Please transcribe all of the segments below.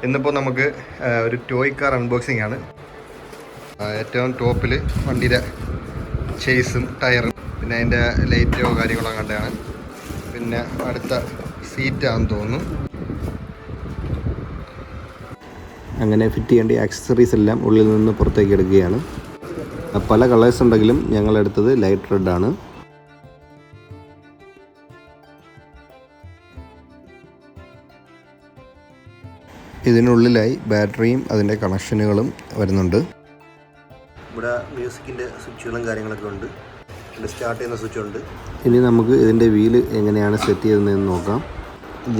ഇന്നിപ്പോൾ നമുക്ക് ഒരു ടോയ് കാർ അൺബോക്സിംഗ് ആണ്. ഏറ്റവും ടോപ്പിൽ വണ്ടിയുടെ ചേസും ടയറും പിന്നെ അതിൻ്റെ ലൈറ്റോ കാര്യങ്ങളോ കണ്ടാണ്. പിന്നെ അടുത്ത സീറ്റാണെന്ന് തോന്നുന്നു. അങ്ങനെ ഫിറ്റ് ചെയ്യേണ്ട ആക്സസറീസ് എല്ലാം ഉള്ളിൽ നിന്ന് പുറത്തേക്ക് എടുക്കുകയാണ്. പല കളേഴ്സ് ഉണ്ടെങ്കിലും ഞങ്ങളെടുത്തത് ലൈറ്റ് റെഡ് ആണ്. ഇതിനുള്ളിലായി ബാറ്ററിയും അതിൻ്റെ കണക്ഷനുകളും വരുന്നുണ്ട്. ഇവിടെ മ്യൂസിക്കിൻ്റെ സ്വിച്ചുകളും കാര്യങ്ങളൊക്കെ ഉണ്ട്. പിന്നെ സ്റ്റാർട്ട് ചെയ്യുന്ന സ്വിച്ച് ഉണ്ട്. ഇനി നമുക്ക് ഇതിൻ്റെ വീല് എങ്ങനെയാണ് സെറ്റ് ചെയ്തതെന്ന് നോക്കാം.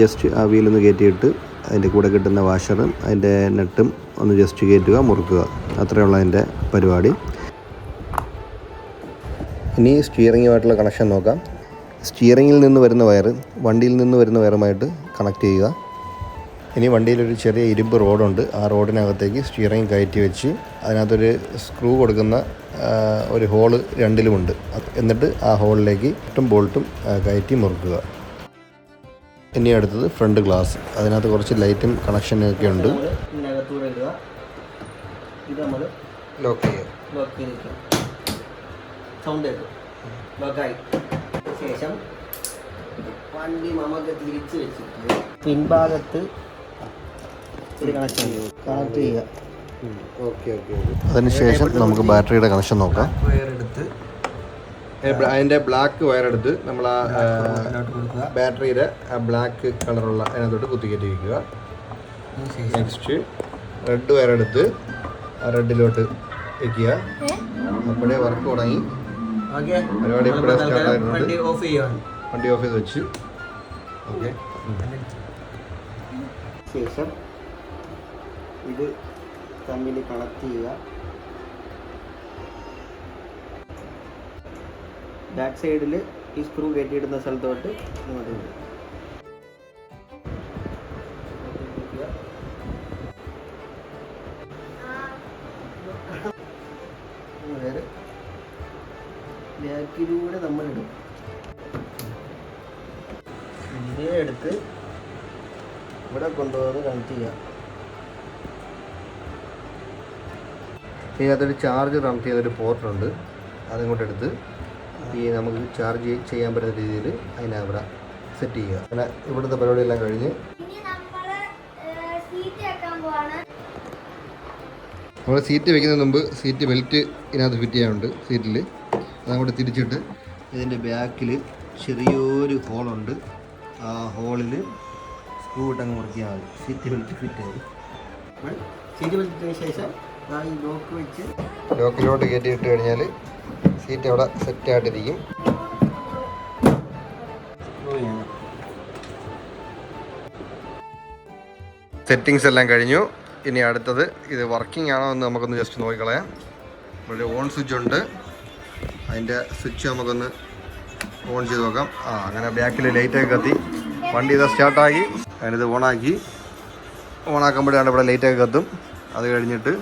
ജസ്റ്റ് ആ വീലൊന്ന് കയറ്റിയിട്ട് അതിൻ്റെ കൂടെ കിട്ടുന്ന വാഷറും അതിൻ്റെ നെട്ടും ഒന്ന് ജസ്റ്റ് കയറ്റുക, മുറുക്കുക. അത്രയുള്ള അതിൻ്റെ പരിപാടി. ഇനി സ്റ്റിയറിങ്ങുമായിട്ടുള്ള കണക്ഷൻ നോക്കാം. സ്റ്റിയറിങ്ങിൽ നിന്ന് വരുന്ന വയർ വണ്ടിയിൽ നിന്ന് വരുന്ന വയറുമായിട്ട് കണക്ട് ചെയ്യുക. ഇനി വണ്ടിയിലൊരു ചെറിയ ഇരുമ്പ് റോഡുണ്ട്. ആ റോഡിനകത്തേക്ക് സ്റ്റിയറിങ് കയറ്റി വെച്ച് അതിനകത്തൊരു സ്ക്രൂ കൊടുക്കുന്ന ഒരു ഹോള് രണ്ടിലുമുണ്ട്. എന്നിട്ട് ആ ഹോളിലേക്ക് നട്ടും ബോൾട്ടും കയറ്റി മുറുക്കുക. ഇനി അടുത്തത് ഫ്രണ്ട് ഗ്ലാസ്. അതിനകത്ത് കുറച്ച് ലൈറ്റും കണക്ഷനൊക്കെ ഉണ്ട്. ലോക്ക് ചെയ്യുക. സൗണ്ട് ലോക്കായി ശേഷം വണ്ടി നമുക്ക് തിരിച്ച് വെച്ചിട്ട് പിൻഭാഗത്ത് കണക്ട് ചെയ്യുക. അതിനുശേഷം നമുക്ക് ബാറ്ററിയുടെ കണക്ഷൻ നോക്കാം. വയറെടുത്ത് അതിൻ്റെ ബ്ലാക്ക് വയറെടുത്ത് നമ്മൾ ആ ബാറ്ററിയുടെ ആ ബ്ലാക്ക് കളറുള്ള അതിനകത്തോട്ട് കുത്തിക്കയറ്റി വയ്ക്കുക. നെക്സ്റ്റ് റെഡ് വയറെടുത്ത് ആ റെഡിലോട്ട് വയ്ക്കുക. അപ്പോഴേ വർക്ക് തുടങ്ങി. പരിപാടി ഇപ്പോഴേ സ്റ്റാർട്ട് ആയിട്ടുണ്ട്. വണ്ടി ഓഫ് ചെയ്ത് വെച്ച് ഓക്കെ. ശേഷം ഇത് തമ്മിൽ കണക്ട് ചെയ്യുക. ബാക്ക് സൈഡിൽ ഈ സ്ക്രൂ കയറ്റിയിടുന്ന സ്ഥലത്തോട്ട് ഇങ്ങോട്ട് വരും. ബാക്കിലൂടെ നമ്മളിടും. ഇതേ എടുത്ത് ഇവിടെ കൊണ്ടുപോകുന്നത് കണക്ട് ചെയ്യുക. ഇതിനകത്തൊരു ചാർജ് കണക്ട് ചെയ്തൊരു പോർട്ടുണ്ട്. അതിങ്ങോട്ട് എടുത്ത് ഈ നമുക്ക് ചാർജ് ചെയ്യാൻ പറ്റുന്ന രീതിയിൽ അതിനെ അവിടെ സെറ്റ് ചെയ്യുക. അങ്ങനെ ഇവിടുത്തെ പരിപാടിയെല്ലാം കഴിഞ്ഞ് നമ്മൾ സീറ്റ് വെക്കുന്നതിന് മുമ്പ് സീറ്റ് ബെൽറ്റ് ഇതിനകത്ത് ഫിറ്റ് ചെയ്യാനുണ്ട്. സീറ്റിൽ അതങ്ങോട്ട് തിരിച്ചിട്ട് ഇതിൻ്റെ ബാക്കിൽ ചെറിയൊരു ഹോളുണ്ട്. ആ ഹോളിൽ സ്ക്രൂ ഇട്ടങ്ങ് മുറിക്കിയാൽ മതി. സീറ്റ് ബെൽറ്റ് ഫിറ്റ് ആയി. സീറ്റ് ബെൽറ്റിന് ശേഷം ഈ ലോക്ക് വെച്ച് ലോക്കിലോട്ട് കയറ്റിയിട്ട് കഴിഞ്ഞാൽ സീറ്റ് അവിടെ സെറ്റായിട്ടിരിക്കും. സെറ്റിങ്സ് എല്ലാം കഴിഞ്ഞു. ഇനി അടുത്തത് ഇത് വർക്കിംഗ് ആണോ എന്ന് നമുക്കൊന്ന് ജസ്റ്റ് നോക്കിക്കളയാം. ഇവിടെ ഓൺ സ്വിച്ച് ഉണ്ട്. അതിൻ്റെ സ്വിച്ച് നമുക്കൊന്ന് ഓൺ ചെയ്ത് നോക്കാം. അങ്ങനെ ബാക്കിൽ ലൈറ്റൊക്കെ കത്തി വണ്ടി ഇതാ സ്റ്റാർട്ടാക്കി. അതിനിത് ഓണാക്കി. ഓണാക്കുമ്പോഴാണ് ഇവിടെ ലൈറ്റൊക്കെ കത്തും. അത് കഴിഞ്ഞിട്ട്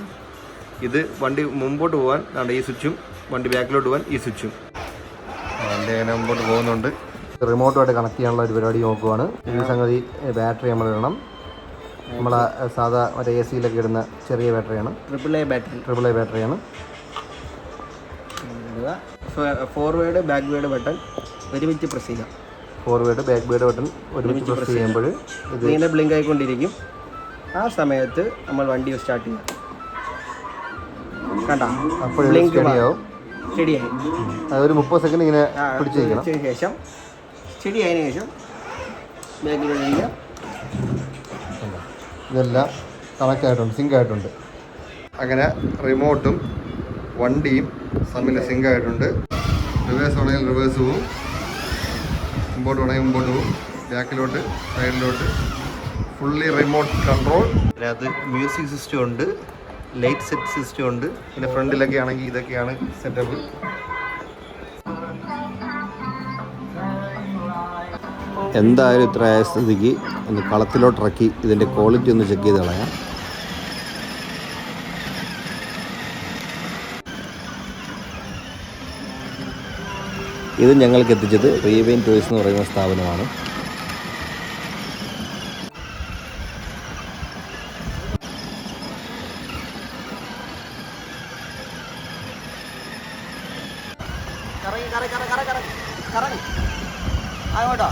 ഇത് വണ്ടി മുമ്പോട്ട് പോകാൻ ഈ സ്വിച്ചും വണ്ടി ബാക്കിലോട്ട് പോകാൻ ഈ സ്വിച്ചും വണ്ടി അങ്ങനെ മുമ്പോട്ട് പോകുന്നുണ്ട്. റിമോട്ടുമായിട്ട് കണക്ട് ചെയ്യാനുള്ള ഒരു പരിപാടി നോക്കുവാണ്. ഈ സംഗതി ബാറ്ററി നമ്മൾ ഇടണം. നമ്മളെ സാധാ മറ്റേ എ സിയിലൊക്കെ ഇടുന്ന ചെറിയ ബാറ്ററിയാണ്. ട്രിപ്പിൾ എ ബാറ്ററിയാണ്. ഫോർവേഡ് ബാക്ക്വേഡ് ബട്ടൺ ഒരുമിച്ച് പ്രസ് ചെയ്യാം. ഫോർവേഡ് ബാക്ക്വേഡ് ബട്ടൺ ഒരുമിച്ച് പ്രസ് ചെയ്യുമ്പോൾ ഇങ്ങനെ ബ്ലിങ്ക് ആയിക്കൊണ്ടിരിക്കും. ആ സമയത്ത് നമ്മൾ വണ്ടി സ്റ്റാർട്ട് ചെയ്യാം. കണ്ട അപ്പോൾ സ്റ്റഡിയാവും. സ്റ്റഡിയായി അതൊരു 30 സെക്കൻഡ് ഇങ്ങനെ പിടിച്ചിരിക്കണം. ശേഷം സ്റ്റഡി ആയതിനു ശേഷം ബാക്കിലുള്ള ഇതെല്ലാം കണക്റ്റ് ആയിട്ടുണ്ട്, സിങ്ക് ആയിട്ടുണ്ട്. അങ്ങനെ റിമോട്ടും വണ്ടിയും തമ്മിൽ സിങ്ക് ആയിട്ടുണ്ട്. റിവേഴ്സ് ആണെങ്കിൽ റിവേഴ്സ് പോവും, മുമ്പോട്ട് വേണമെങ്കിൽ മുമ്പോട്ട് പോവും, ബാക്കിലോട്ട് സൈഡിലോട്ട് ഫുള്ളി റിമോട്ട് കൺട്രോൾ. അതിനകത്ത് മ്യൂസിക് സിസ്റ്റം ഉണ്ട്, ലൈറ്റ് സെറ്റ് സിസ്റ്റം ഉണ്ട്. പിന്നെ ഫ്രണ്ടിലൊക്കെ ആണെങ്കിൽ ഇതൊക്കെയാണ് സെറ്റപ്പ്. എന്തായാലും ഇത്ര ആയ സ്ഥിതിക്ക് ഒന്ന് കളത്തിലോട്ടിറക്കി ഇതിൻ്റെ ക്വാളിറ്റി ഒന്ന് ചെക്ക് ചെയ്ത് കളയാം. ഇത് ഞങ്ങൾക്ക് എത്തിച്ചത് റീവെയിൻ ടോയ്സ് എന്ന് പറയുന്ന സ്ഥാപനമാണ്. കറങ്ങി കറങ്ങി കറങ്ങി കറങ്ങി കറങ്ങി അങ്ങോട്ടോ